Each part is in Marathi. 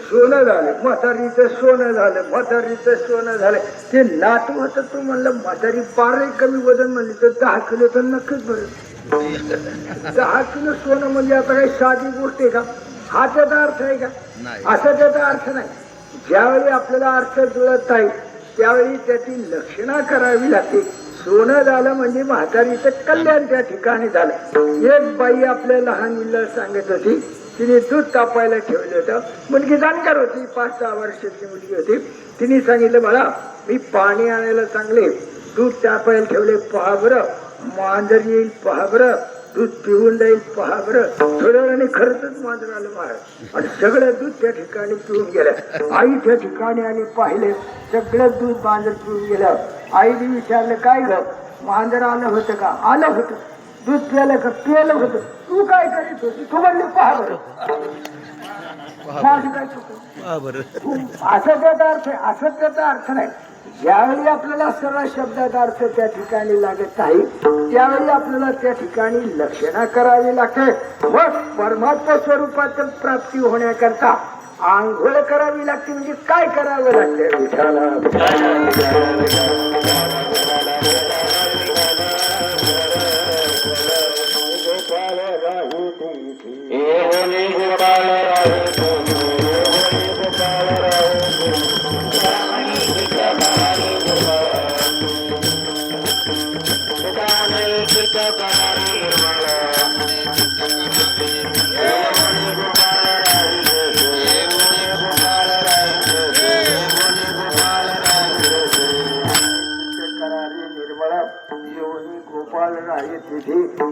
सोनं झालं, म्हातारीचं सोनं झालं, म्हातारीचं सोनं झालं. ते नातू होतं तू म्हणलं म्हातारी बारा कमी वजन म्हणली तर 10 किलो तर नक्कीच बरं. 10 किलो सोनं म्हणजे आता काही साधी गोष्ट आहे का? हा त्याचा अर्थ आहे का? असा त्याचा अर्थ नाही. ज्यावेळी आपल्याला अर्थ जुळत नाही त्यावेळी त्याची लक्षणा करावी लागते. सोनं झालं म्हणजे म्हातारीचं कल्याण त्या ठिकाणी झालं. एक बाई आपल्या लहान मुलीला सांगत होती, तिने दूध तापायला ठेवलं होतं. मुलगी जाणकार होती, 5-6 वर्षाची मुलगी होती. तिने सांगितलं, मला मी पाणी आणायला चांगले, दूध तापायला ठेवले, पहा बरं, मांजर येईल पहा बरं, दूध पिऊन जाईल पहा बरं. थोड्या वेळाने खरंच मांजर आलं बाहेर आणि सगळं दूध त्या ठिकाणी पिऊन गेलं. आई त्या ठिकाणी आणि पाहिले सगळं दूध मांजर पिऊन गेलं. आईने विचारलं, काय ग मांजर आलं होतं का? आलं होतं. दूध प्यायलं का? प्यायलं होतं. तू काय करीत होती? तू म्हणली पहा बरं. माझं काय चुकलं? असं त्याचा अर्थ आहे, असं त्याचा अर्थ नाही. ज्यावेळी आपल्याला सर्व शब्दाचा अर्थ त्या ठिकाणी लागत नाही त्यावेळी आपल्याला त्या ठिकाणी लक्षणा करावी लागते. मग परमात्मा स्वरूपात प्राप्ती होण्याकरता आंघोळ करावी लागते. म्हणजे काय करावं लागते?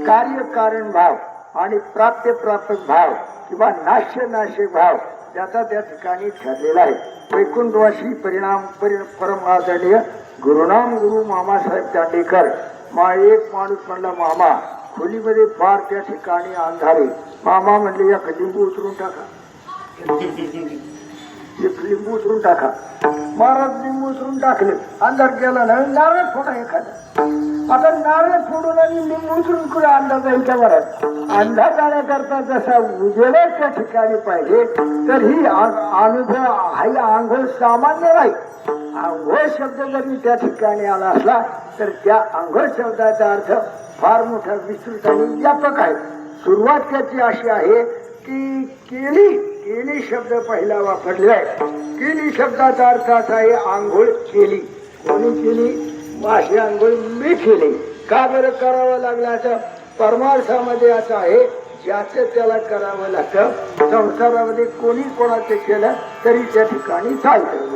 कार्य कारण भाव आणि प्राप्य प्रापक भाव किंवा नाश्य नाशिक भाव त्याचा त्या ठिकाणी ठरलेला आहे. वैकुंठवासी परिणाम परम आदरणीय गुरुनाम गुरु मामासाहेब दांडेकर. एक माणूस म्हणला, मामा खोलीमध्ये फार त्या ठिकाणी अंधारे. मामा म्हणले, या लिंबू उतरून टाका, एक लिंबू उतरून टाका. महाराज लिंबू उतरून टाकले. अंधार गेला ना, नारळ फोडा एखादा. आता नारळ फोडून आणि लिंबू उतरून कुठे अंदाज यायच्या बरात अंदाज जाण्याकरता जसा उजेड त्या ठिकाणी पाहिजे तर ही अनुभव ही आंघोळ सामान्य नाही. आंघोळ शब्द जरी त्या ठिकाणी आला असला तर त्या आंघोळ शब्दाचा अर्थ फार मोठा विस्तृत आणि व्यापक आहे. सुरुवात त्याची अशी आहे की केली, केली शब्द पहिला वापरलेला आहे. केली शब्दाचा अर्थ असा आहे, आंघोळ केली. कोणी केली? माझी आंघोळ मी केली. का बरं करावं लागलं? असं परमार्थामध्ये असं आहे, ज्याचं त्याला करावं लागतं. संसारामध्ये कोणी कोणाचं केलं तरी त्या ठिकाणी चालतं.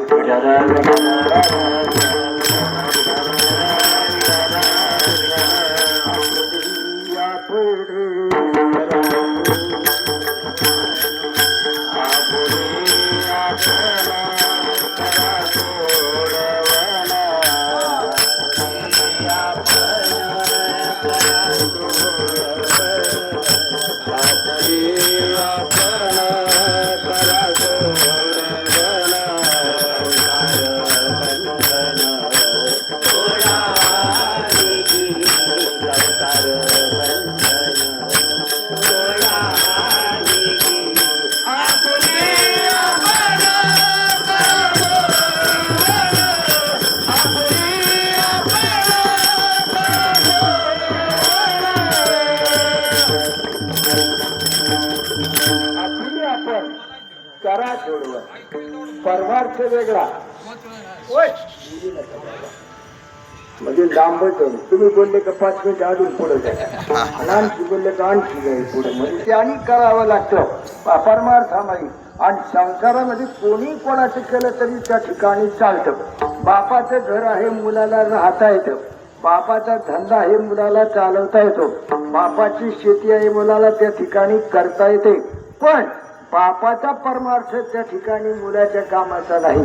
परमार्थ वेगळा म्हणजे लांबच. तुम्ही बोलले का 5 मिनिट अजून पुढे जाय, आणखी बोलले का आणखी जाईल पुढे. म्हणजे ते आणि करावं लागतं परमार्थामध्ये. आणि संसारामध्ये कोणी कोणाचं केलं तरी त्या ठिकाणी चालतं. बापाचं घर आहे, मुलाला राहता येतं. बापाचा धंदा आहे, मुलाला चालवता येतो. बापाची शेती आहे, मुलाला त्या ठिकाणी करता येते. पण बापाचा परमार्थ त्या ठिकाणी मुलाच्या कामाचा नाही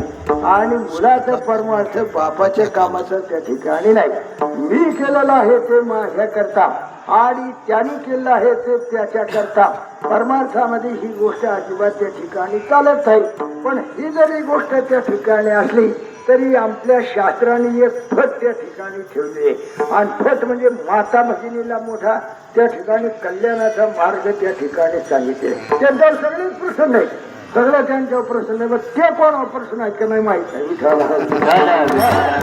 आणि मुलाचा परमार्थ बापाच्या कामाचा त्या ठिकाणी नाही. मी केलेलं आहे ते माझ्या करता आणि त्यांनी केलेलं आहे ते त्याच्या करता. परमार्थामध्ये ही गोष्ट अजिबात त्या ठिकाणी चालत नाही. पण ही जरी गोष्ट त्या ठिकाणी असली तरी आपल्या शास्त्राने एक फट त्या ठिकाणी ठेवली आहे. आणि फट म्हणजे माता भगिनीला मोठा त्या ठिकाणी कल्याणाचा मार्ग त्या ठिकाणी सांगितले. त्यांच्यावर सगळेच प्रसन्न आहे. सगळं त्यांच्यावर प्रश्न आहे. बस ते कोण प्रश्न आहेत का नाही माहित आहे. झालं.